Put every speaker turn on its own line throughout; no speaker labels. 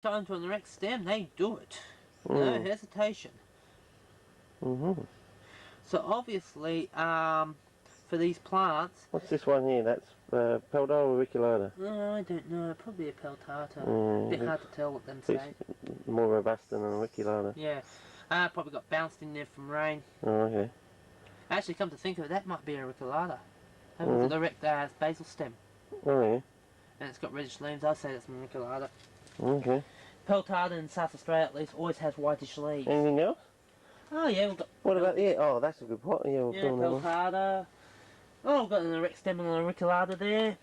Time to the next stem, they do it. No hesitation. So obviously, for these plants...
What's this one here? That's Peldo or Auriculata?
I don't know, probably a Peltata. A bit hard to tell what them say.
More robust than an Auriculata.
Yeah. Probably got bounced in there from rain.
Oh, okay.
Actually, come to think of it, that might be a Auriculata. Have a look at the direct basal stem.
Oh, yeah.
And it's got reddish leaves, I'd say that's an Auriculata.
Okay.
Peltata in South Australia at least always has whitish leaves.
Anything else?
Oh yeah, we've got...
What about the... Oh, that's a good pot. Yeah, we'll film that one.
Peltata. Oh, we've got an erect stem and an Auriculata there.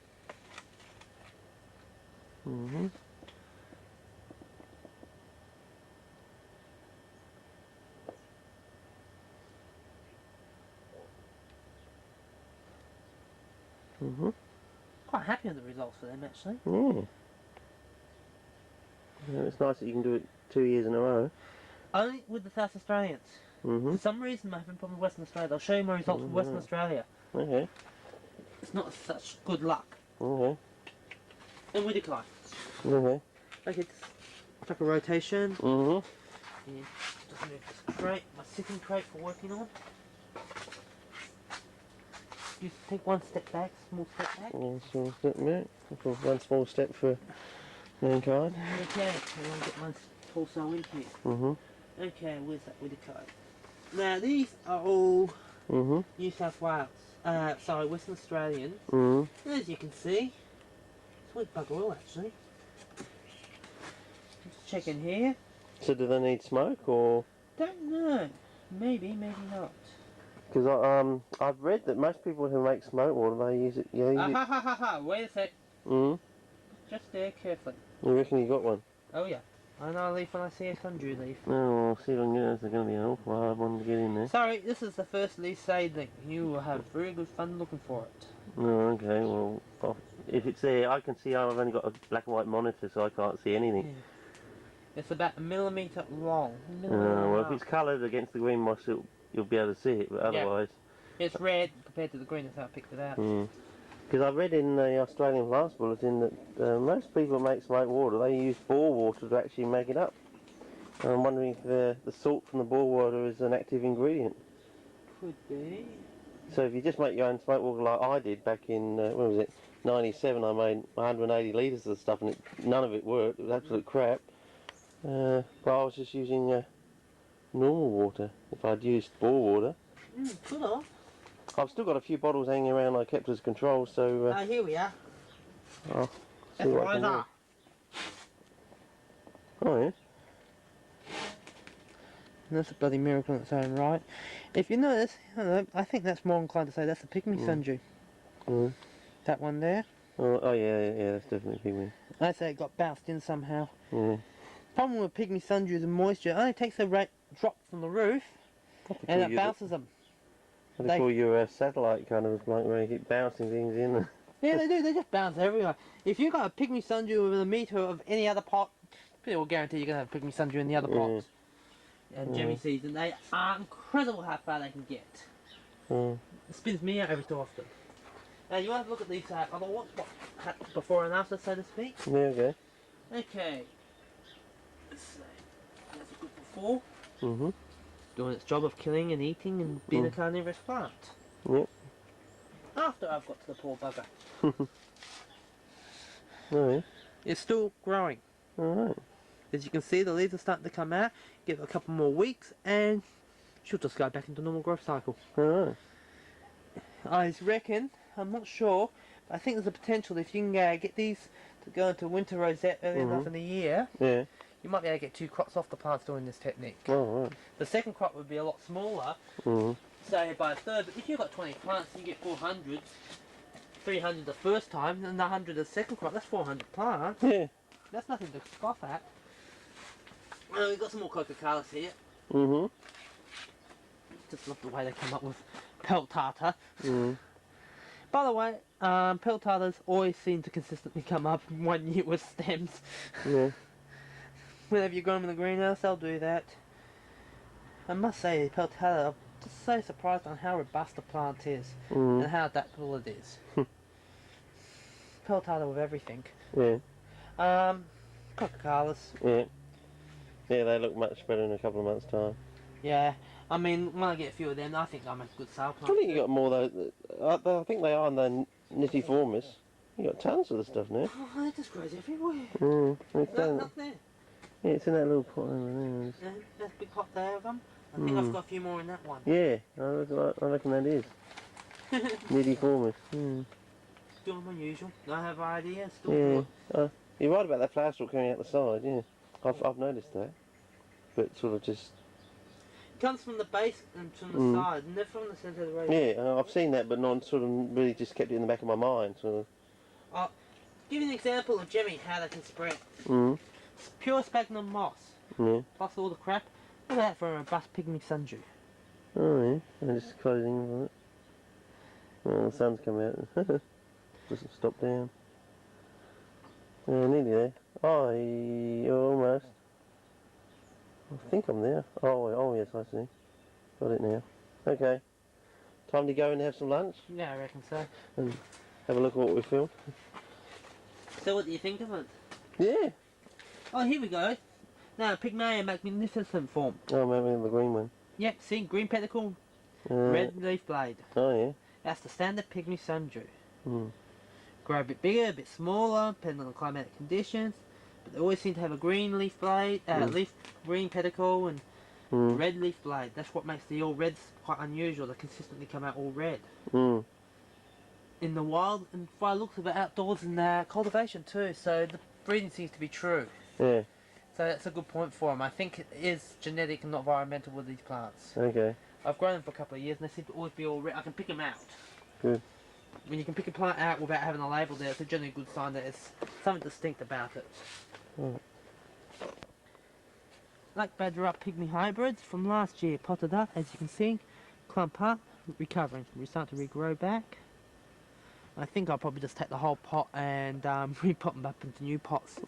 Quite happy with the results for them actually.
Yeah. It's nice that you can do it 2 years in a row.
Only with the South Australians. For some reason I'm having a problem with Western Australia. They'll show you my results from Western Australia.
Okay.
It's not such good luck.
Okay.
And we decline.
Okay.
Okay, just check a rotation. Yeah, just move this crate, my sitting crate for working on. Just take one step back, small step back.
One small step back. One small step for mankind.
Okay, I'll get my torso in here. Okay, where's that with the code? Now these are all New South Wales, sorry, Western Australian. As you can see, sweet bugger all actually. Just checking here.
So do they need smoke or?
Don't know. Maybe, maybe not.
Because I've read that most people who make smoke water, they use it. Yeah.
Wait a sec. Just there, carefully.
You reckon you got one?
Oh yeah. I know a leaf when I see a sundew leaf.
Oh, see if I can get it. It's going to be an awful hard one to get in there.
Sorry, this is the first leaf seedling. You will have very good fun looking for it.
Oh, okay. Well, if it's there, I can see. I've only got a black and white monitor, so I can't see anything.
Yeah. It's about a millimetre long.
Well, if it's coloured against the green moss, you'll be able to see it, but otherwise...
It's red compared to the green, that's how I picked it out.
Because I read in the Australian Plants Bulletin that most people make smoke water, they use bore water to actually make it up. And I'm wondering if the salt from the bore water is an active ingredient.
Could be.
So if you just make your own smoke water like I did back in, when was it, 97, I made 180 litres of stuff and none of it worked, it was absolute crap. But I was just using normal water. If I'd used bore water.
Could have.
I've still got a few bottles hanging around I kept as control, so...
here we are.
I'll see
That's
what I can do. Oh yeah.
That's a bloody miracle in its own right. If you notice, I think that's more inclined to say that's a pygmy sundew. That one there.
Oh yeah, that's definitely pygmy.
I say it got bounced in somehow. Problem with pygmy sundews and moisture, it only takes a drop from the roof and it bounces them.
They call you a satellite kind of, like where you keep bouncing things in.
Yeah, they do. They just bounce everywhere. If you got a pygmy sundew within a metre of any other pot, pretty well guarantee you're going to have a pygmy sundew in the other pot. And Jemmy seeds, and they are incredible how far they can get. It spins me out every so often. Now you want to look at these other ones, before and after, so to speak.
Yeah, okay.
Okay. Let's see. That's a good before. Doing its job of killing and eating and being a carnivorous plant.
Yep.
After I've got to the poor bugger.
Oh yeah.
It's still growing.
Alright.
As you can see, the leaves are starting to come out. Give it a couple more weeks and she'll just go back into normal growth cycle.
Alright.
I reckon, I'm not sure, but I think there's a potential if you can get these to go into winter rosette early enough in the year.
Yeah.
You might be able to get 2 crops off the plants doing this technique.
Oh, right.
The second crop would be a lot smaller, say by a third, but if you've got 20 plants, you get 400, 300 the first time, and 100 the second crop, that's 400 plants.
Yeah.
That's nothing to scoff at. We've got some more Coca-Colas here. Just love the way they come up with Peltata. By the way, Peltatas always seem to consistently come up 1 year with stems.
Yeah.
Whenever you grow them in the greenhouse, they'll do that. I must say, Peltata, I'm just so surprised on how robust the plant is and how adaptable it is. Peltata with everything.
Yeah.
Coca-Colas.
Yeah. Yeah, they look much better in a couple of months' time.
Yeah, I mean, when I get a few of them, I think I'll make a good sale
I
plant.
think you got more though. I think they are in the nittiformis. You got tons of the stuff now.
Oh, it just grows everywhere.
It's
Look, look there.
yeah, it's in that little pot over there.
Yeah, there's a big pot there of them. I think I've got a few more in that one.
Yeah, I reckon that is. Nittiformis.
Still unusual. I have ideas. Still
Yeah.
good.
You're right about that flower stalk coming out the side, yeah. I've noticed that. But sort of just...
It comes from the base and from the side, never from the centre of the road.
Yeah, I've seen that, but not sort of really just kept it in the back of my mind. Sort of.
I'll give you an example of Jemmy, how they can spread. It's pure sphagnum moss, plus all the crap. Look at that for a robust pygmy sundew.
Oh yeah, I'm just closing on it. Oh, the sun's come out. Doesn't stop down. Yeah, nearly there. Oh, almost. I think I'm there. Oh yes, I see. Got it now. Okay. Time to go and have some lunch
Yeah, I reckon so.
and have a look at what we filmed.
So what do you think of it?
Yeah.
Oh, here we go. Now, Pygmaea magnificent form.
Oh, maybe the green one.
Yep, see, green pedicle, red leaf blade.
Oh yeah.
That's the standard pygmy sundew.
Mm.
Grow a bit bigger, a bit smaller, depending on the climatic conditions. But they always seem to have a green leaf blade, green pedicle and red leaf blade. That's what makes the all reds quite unusual. They consistently come out all red. In the wild, and by the looks of it, outdoors and cultivation too. So the breeding seems to be true.
Yeah.
So that's a good point for them. I think it is genetic and not environmental with these plants.
Okay.
I've grown them for a couple of years and they seem to always be all red. I can pick them out.
Good.
When you can pick a plant out without having a label there, it's a generally good sign that it's something distinct about it. Black Badger Up Pygmy hybrids from last year, potted up, as you can see, clump up, recovering. We're starting to regrow back. I think I'll probably just take the whole pot and repot them up into new pots.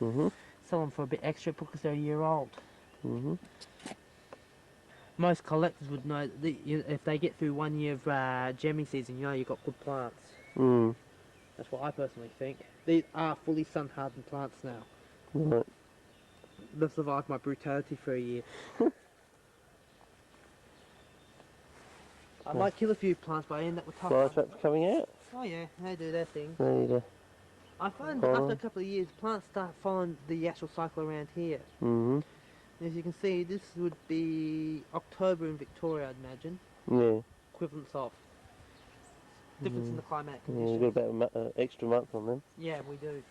Sell them for a bit extra because they're a year old. Most collectors would know that if they get through 1 year of gemming season, you know you've got good plants. That's what I personally think. These are fully sun-hardened plants now.
Right.
They've survived my brutality for a year. I might kill a few plants, but I end up with tough ones.
Flytraps coming out?
Oh yeah, they do their thing.
There you go.
I find that after a couple of years, plants start following the actual cycle around here. As you can see, this would be October in Victoria, I'd imagine.
Yeah.
Equivalence of. Difference in the climatic
Yeah,
conditions.
you've got about an extra month on them.
Yeah, we do.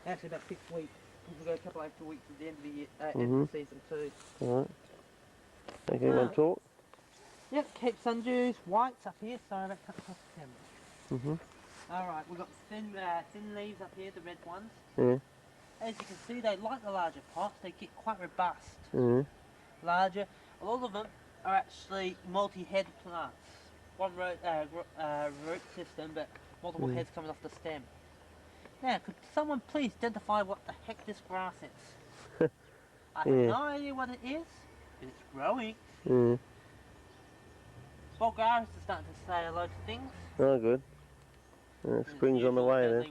Actually, about 6 weeks. We've got a couple extra weeks at the end of the year, end of the season too.
Alright. Okay, one talk.
Yep, Cape Sundews, whites up here. Sorry about cutting across the camera. Alright, we've got thin leaves up here, the red ones.
Yeah.
As you can see, they like the larger pots. They get quite robust. Larger. A lot of them are actually multi-head plants. One root system, but multiple heads coming off the stem. Now, could someone please identify what the heck this grass is? I have no idea what it is, but it's growing. Bulgaris is starting to say hello to things.
Oh, good. Spring's on the way then.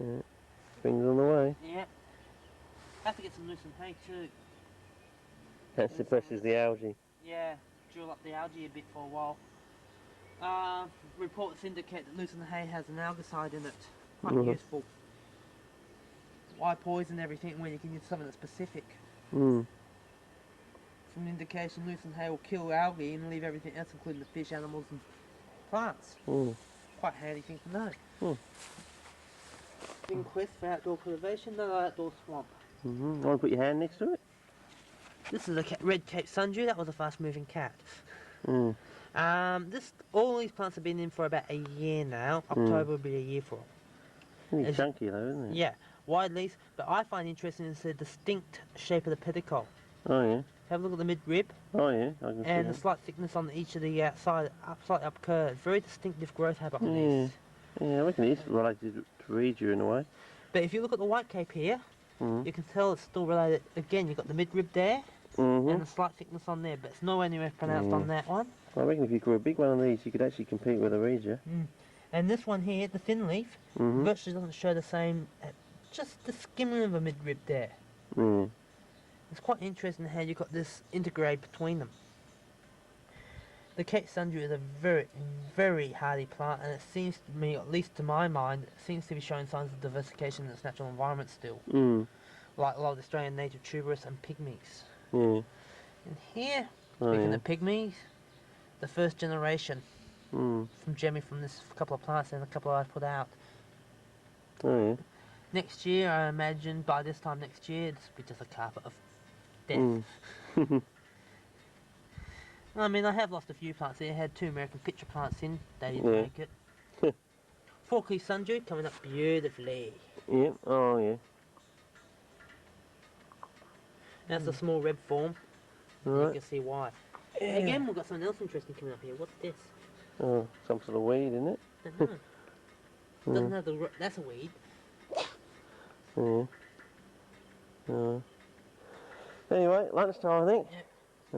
Yeah. Spring's on the way.
Yep. Have to get some loosened hay too.
That suppresses the algae.
Yeah, drill up the algae a bit for a while. Reports indicate that loosened hay has an algicide in it. Quite useful. Why poison everything when you can use something that's specific? From an indication, loosened hay will kill algae and leave everything else, including the fish, animals and plants. Quite a handy thing to know. In quest for outdoor cultivation, no outdoor swamp.
Want to put your hand next to it?
This is a red Cape Sundew. That was a fast-moving cat. All these plants have been in for about a year now. October will be a year for them.
Really chunky though, isn't it?
Yeah, wide leaves. But I find interesting is the distinct shape of the pedicle.
Oh yeah.
Have a look at the mid-rib.
Oh yeah, I can see
and
that.
the slight thickness on each of the slightly up curves. Very distinctive growth habit on these.
Yeah, I reckon it is related to Regia in a way.
But if you look at the white cape here, you can tell it's still related. Again, you've got the mid-rib there, and the slight thickness on there, but it's nowhere near as pronounced on that one.
I reckon if you grew a big one of these, you could actually compete with a Regia.
And this one here, the thin leaf, virtually doesn't show the same, just the skimming of a mid-rib there.
Mm.
It's quite interesting how you got this integrate between them. The Cape Sundew is a very, very hardy plant, and it seems to me, at least to my mind, it seems to be showing signs of diversification in its natural environment still.
Mm.
Like a lot of Australian native tuberous and pygmies.
Yeah.
And here,
Oh,
speaking
yeah.
of pygmies, the first generation
Mm.
from Jemmy from this couple of plants and a couple I've put out.
Oh, yeah.
Next year, I imagine, by this time next year, this will be just a carpet of death.
Mm.
I mean, I have lost a few plants here. I had 2 American pitcher plants in. They didn't
Yeah.
make it. 4-key sundew coming up beautifully.
Yeah. Oh, yeah.
That's a small red form.
Right.
You can see why.
Yeah.
Again, we've got something else interesting coming up here. What's this?
Oh, some sort of weed, isn't it?
Don't know. Doesn't have the. That's a weed.
Yeah. Anyway, lunchtime, I think.
Yeah.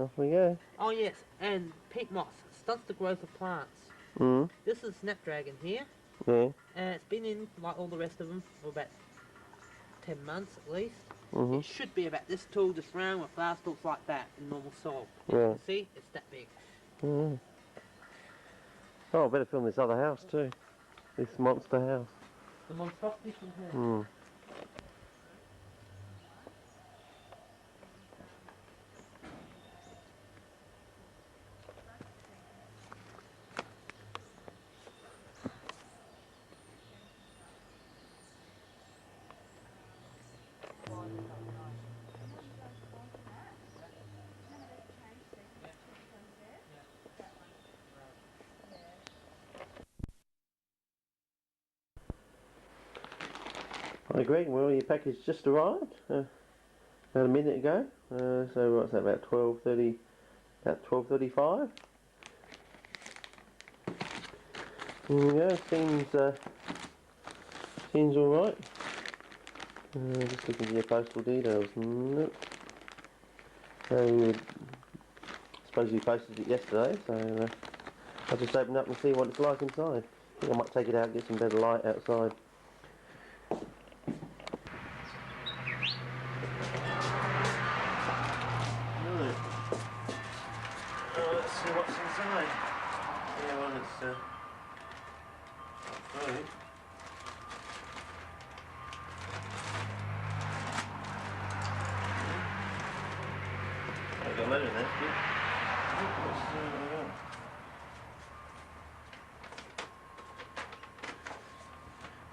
Off we go.
Oh yes, and peat moss stunts the growth of plants.
Mm.
This is snapdragon here,
Yeah.
and it's been in like all the rest of them for about 10 months at least.
Mhm.
It should be about this tall, just round with flower stalks like that in normal soil.
Yeah.
You can see it's that big.
Mm. Oh, I better film this other house too. This monster house.
The monstrosity from here.
Mm. Hi Greg, well your package just arrived about a minute ago. So what's that, about 12:30, about 12:35. There we go. Seems all right. Just looking at your postal details. Nope. So I suppose you posted it yesterday, so I'll just open up and see what it's like inside. I think I might take it out and get some better light outside. Let's see what's inside. Yeah, well, it's food. I've got a letter in there, good.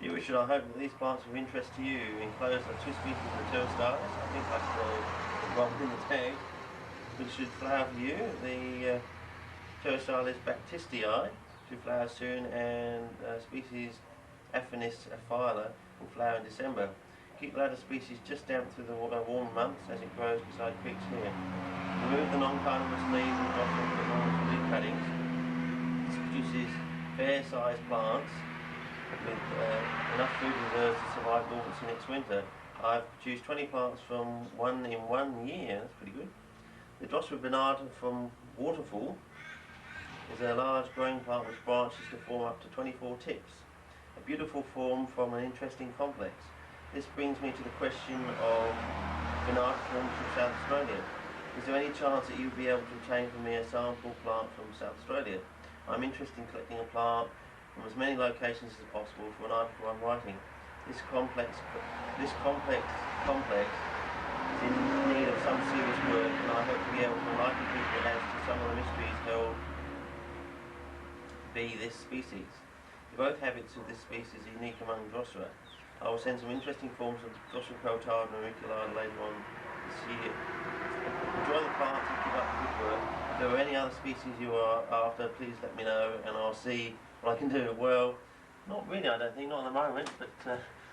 You wish and I hope that these plants are of interest to you. Enclosed are 2 species of turf-stars. I think that's the one in the tag, which should flower for you. The turf-star is Baptistii, to flower soon, and species Aphanis aphylla will flower in December. Keep latter species just down through the warmer months as it grows beside creeks here. Remove the non-carnivorous leaves and drop them with normal leaf cuttings. This produces fair-sized plants with enough food reserves to survive dormancy next winter. I've produced 20 plants from one in 1 year. That's pretty good. The Drosswood Bernarda from Waterfall is a large growing plant which branches to form up to 24 tips. A beautiful form from an interesting complex. This brings me to the question of Bernarda forms from South Australia. Is there any chance that you would be able to obtain for me a sample plant from South Australia? I'm interested in collecting a plant from as many locations as possible for an article I'm writing. This complex is in need of some serious work, and I hope to be able to enlighten people as to some of the mysteries held by this species. The growth habits of this species are unique among Drossera. I will send some interesting forms of Drossera crotata and auriculata later on this year. Enjoy the plants and keep up the good work. If there are any other species you are after, please let me know and I'll see what I can do. Well, not really, I don't think, not at the moment, but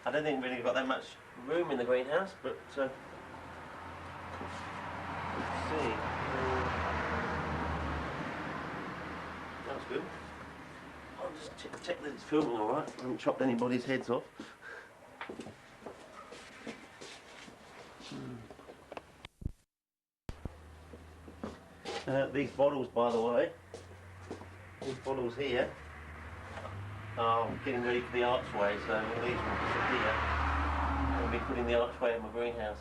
I don't think we've really got that much room in the greenhouse, but let's see. That's good. I'll just check that it's filming alright. I haven't chopped anybody's heads off. These bottles, by the way, these bottles here are getting ready for the archway, so these will disappear. I'll be putting the archway in my greenhouse